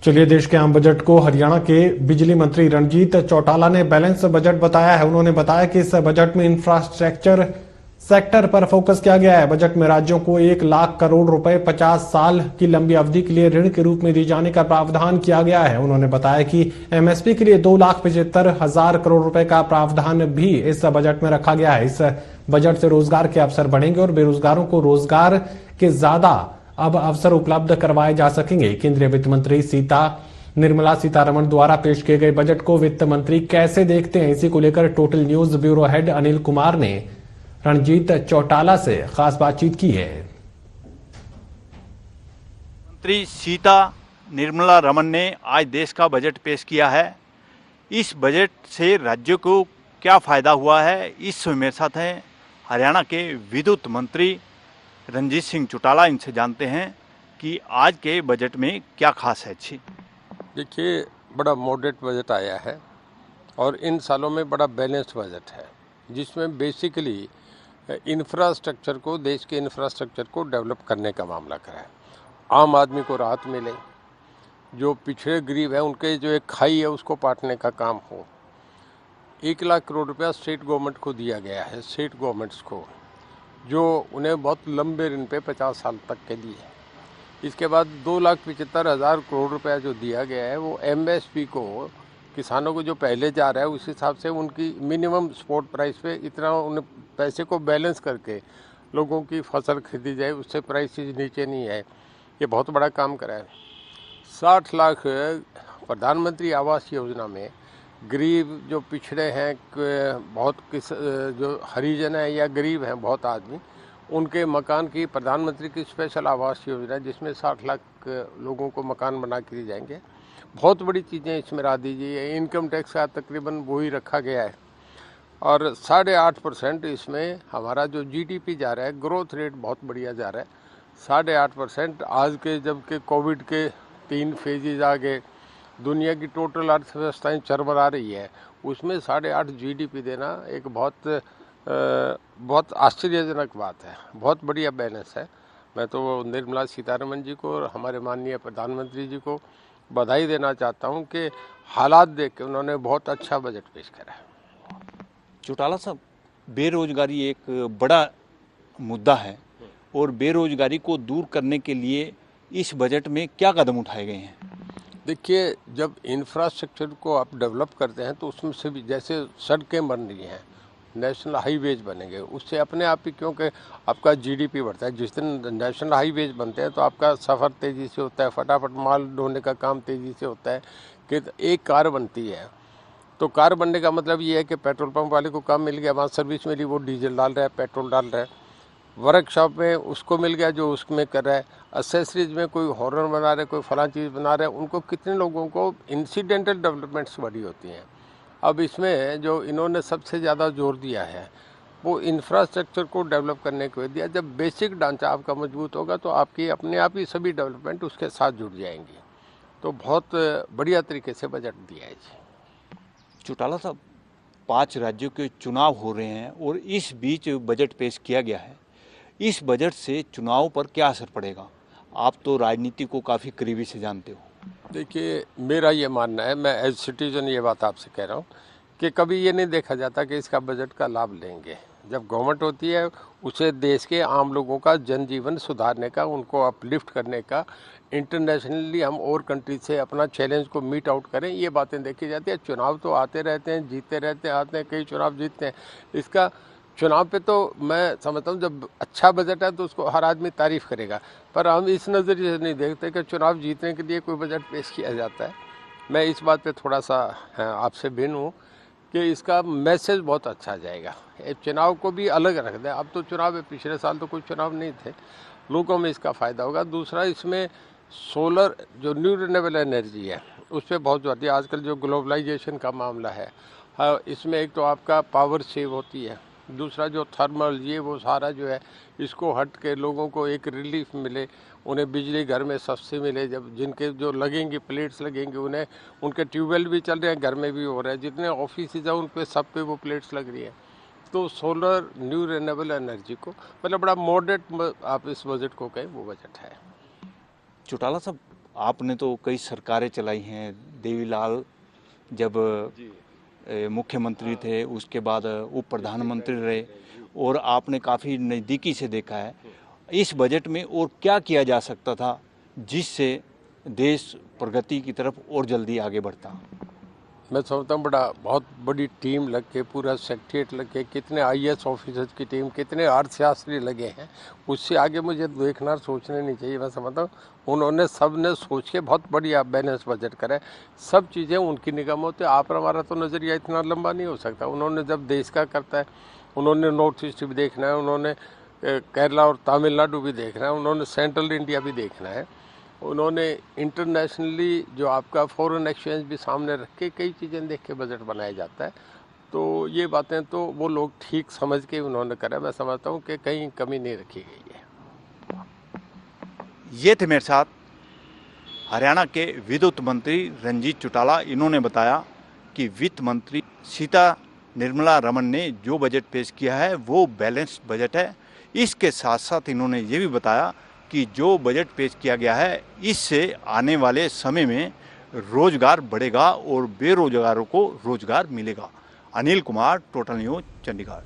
चलिए, देश के आम बजट को हरियाणा के बिजली मंत्री रणजीत चौटाला ने बैलेंस बजट बताया है। उन्होंने बताया कि इस बजट में इंफ्रास्ट्रक्चर सेक्टर पर फोकस किया गया है। बजट में राज्यों को 1 लाख करोड़ रुपए 50 साल की लंबी अवधि के लिए ऋण के रूप में दिए जाने का प्रावधान किया गया है। उन्होंने बताया कि एमएसपी के लिए 2,75,000 करोड़ रुपए का प्रावधान भी इस बजट में रखा गया है। इस बजट से रोजगार के अवसर बढ़ेंगे और बेरोजगारों को रोजगार के ज्यादा अब अवसर उपलब्ध करवाए जा सकेंगे। केंद्रीय वित्त मंत्री निर्मला सीतारमण द्वारा पेश किए गए बजट को वित्त मंत्री कैसे देखते हैं, इसी को लेकर total news bureau head Anil Kumar ने रणजीत चौटाला से खास बातचीत की है। मंत्री सीता निर्मला रमन ने आज देश का बजट पेश किया है। इस बजट से राज्यों को क्या फायदा हुआ है, इस मेरे साथ हैं हरियाणा के विद्युत मंत्री रणजीत सिंह चौटाला। इनसे जानते हैं कि आज के बजट में क्या खास है। अच्छी देखिए, बड़ा मॉडरेट बजट आया है और इन सालों में बड़ा बैलेंस्ड बजट है, जिसमें बेसिकली इंफ्रास्ट्रक्चर को, देश के इंफ्रास्ट्रक्चर को डेवलप करने का मामला करा है। आम आदमी को राहत मिले, जो पिछड़े गरीब हैं उनके जो एक खाई है उसको पाटने का काम हो। 1 लाख करोड़ रुपया स्टेट गवर्नमेंट को दिया गया है, स्टेट गवर्नमेंट्स को, जो उन्हें बहुत लंबे ऋण पे 50 साल तक के लिए। इसके बाद 2,75,000 करोड़ रुपया जो दिया गया है वो एमएसपी को, किसानों को जो पहले जा रहा है उस हिसाब से उनकी मिनिमम सपोर्ट प्राइस पे इतना उन्हें पैसे को बैलेंस करके लोगों की फसल खरीदी जाए, उससे प्राइसेस नीचे नहीं आए। ये बहुत बड़ा काम करा है। 60 लाख प्रधानमंत्री आवास योजना में गरीब जो पिछड़े हैं, बहुत जो हरिजन हैं या गरीब हैं बहुत आदमी, उनके मकान की प्रधानमंत्री की स्पेशल आवास योजना, जिसमें 60 लाख लोगों को मकान बना के दिए जाएंगे। बहुत बड़ी चीज़ें इसमें ला दीजिए। इनकम टैक्स का तकरीबन वही रखा गया है और 8.5% इसमें हमारा जो जीडीपी जा रहा है, ग्रोथ रेट बहुत बढ़िया जा रहा है। 8.5% आज के जबकि कोविड के 3 फेजेज आ गए, दुनिया की टोटल अर्थव्यवस्थाएं चरमरा रही है, उसमें 8.5 जीडीपी देना एक बहुत आश्चर्यजनक बात है। बहुत बढ़िया बैलेंस है। मैं तो निर्मला सीतारमण जी को और हमारे माननीय प्रधानमंत्री जी को बधाई देना चाहता हूं कि हालात देख के उन्होंने बहुत अच्छा बजट पेश करा है। चौटाला साहब, बेरोजगारी एक बड़ा मुद्दा है और बेरोजगारी को दूर करने के लिए इस बजट में क्या कदम उठाए गए हैं? देखिए, जब इंफ्रास्ट्रक्चर को आप डेवलप करते हैं तो उसमें से भी, जैसे सड़कें बन रही हैं, नेशनल हाईवेज बनेंगे, उससे अपने आप ही, क्योंकि आपका जीडीपी बढ़ता है। जिस दिन नेशनल हाईवेज बनते हैं तो आपका सफ़र तेज़ी से होता है, फटाफट माल ढोने का काम तेज़ी से होता है। कि एक कार बनती है तो कार बनने का मतलब ये है कि पेट्रोल पंप वाले को काम मिल गया, वहाँ सर्विस मिली, वो डीजल डाल रहा है, पेट्रोल डाल रहा है। वर्कशॉप में उसको मिल गया जो उसमें कर रहा है। एसेसरीज में कोई हॉर्न बना रहे, कोई फलां चीज़ बना रहे, उनको कितने लोगों को इंसिडेंटल डेवलपमेंट्स बड़ी होती हैं। अब इसमें जो इन्होंने सबसे ज़्यादा जोर दिया है वो इंफ्रास्ट्रक्चर को डेवलप करने को दिया। जब बेसिक ढांचा आपका मजबूत होगा तो आपकी अपने आप ही सभी डेवलपमेंट उसके साथ जुड़ जाएंगी। तो बहुत बढ़िया तरीके से बजट दिया है जी। चौटाला साहब, 5 राज्यों के चुनाव हो रहे हैं और इस बीच बजट पेश किया गया है। इस बजट से चुनाव पर क्या असर पड़ेगा? आप तो राजनीति को काफ़ी करीबी से जानते हो। देखिए, मेरा ये मानना है, मैं एज सिटीजन ये बात आपसे कह रहा हूँ कि कभी ये नहीं देखा जाता कि इसका बजट का लाभ लेंगे। जब गवर्नमेंट होती है उसे देश के आम लोगों का जनजीवन सुधारने का, उनको अपलिफ्ट करने का, इंटरनेशनली हम और कंट्री से अपना चैलेंज को मीट आउट करें, ये बातें देखी जाती है। चुनाव तो आते रहते हैं, जीतते रहते हैं, आते हैं, कई चुनाव जीतते हैं। इसका चुनाव पे तो मैं समझता हूँ जब अच्छा बजट है तो उसको हर आदमी तारीफ़ करेगा, पर हम इस नज़रिए से नहीं देखते कि चुनाव जीतने के लिए कोई बजट पेश किया जाता है। मैं इस बात पे थोड़ा सा आपसे भिन्न हूँ कि इसका मैसेज बहुत अच्छा जाएगा। चुनाव को भी अलग रख दें। अब तो चुनाव है, पिछले साल तो कोई चुनाव नहीं थे, लोगों में इसका फ़ायदा होगा। दूसरा, इसमें सोलर जो न्यू रिन्यूएबल एनर्जी है उस पर बहुत जोर दिया। आजकल जो ग्लोबलाइजेशन का मामला है, इसमें एक तो आपका पावर सेव होती है, दूसरा जो थर्मल ये वो सारा जो है इसको हट के लोगों को एक रिलीफ मिले, उन्हें बिजली घर में सस्ती मिले। जब जिनके जो लगेंगी प्लेट्स लगेंगी, उन्हें उनके ट्यूबवेल भी चल रहे हैं, घर में भी हो रहा है, जितने ऑफिस हैं उन पे सब पे वो प्लेट्स लग रही है। तो सोलर न्यू रिन्यूएबल एनर्जी को, मतलब बड़ा मॉडरेट आप इस बजट को कहें वो बजट है। चौटाला साहब, आपने तो कई सरकारें चलाई हैं, देवीलाल जब मुख्यमंत्री थे, उसके बाद उप प्रधानमंत्री रहे और आपने काफ़ी नज़दीकी से देखा है। इस बजट में और क्या किया जा सकता था जिससे देश प्रगति की तरफ और जल्दी आगे बढ़ता? मैं समझता हूँ बहुत बड़ी टीम लग के, पूरा सेक्रेटरिएट लग के, कितने IAS ऑफिसर्स की टीम, कितने अर्थशास्त्री लगे हैं, उससे आगे मुझे देखना सोचने नहीं चाहिए। मैं समझता हूँ उन्होंने सब ने सोच के बहुत बढ़िया बैलेंस बजट करा है। सब चीज़ें उनकी निगाह में होती है। आप हमारा तो नज़रिया इतना लंबा नहीं हो सकता। उन्होंने जब देश का करता है, उन्होंने नॉर्थ ईस्ट भी देखना है, उन्होंने केरला और तमिलनाडु भी देखना है, उन्होंने सेंट्रल इंडिया भी देखना है, उन्होंने इंटरनेशनली जो आपका फॉरेन एक्सचेंज भी सामने रख के कई चीज़ें देख के बजट बनाया जाता है। तो ये बातें तो वो लोग ठीक समझ के उन्होंने करा। मैं समझता हूँ कि कहीं कमी नहीं रखी गई है। ये थे मेरे साथ हरियाणा के विद्युत मंत्री रंजीत चौटाला। इन्होंने बताया कि वित्त मंत्री सीता निर्मला रमन ने जो बजट पेश किया है वो बैलेंस्ड बजट है। इसके साथ साथ इन्होंने ये भी बताया कि जो बजट पेश किया गया है इससे आने वाले समय में रोजगार बढ़ेगा और बेरोजगारों को रोजगार मिलेगा। Anil Kumar, total news, Chandigarh.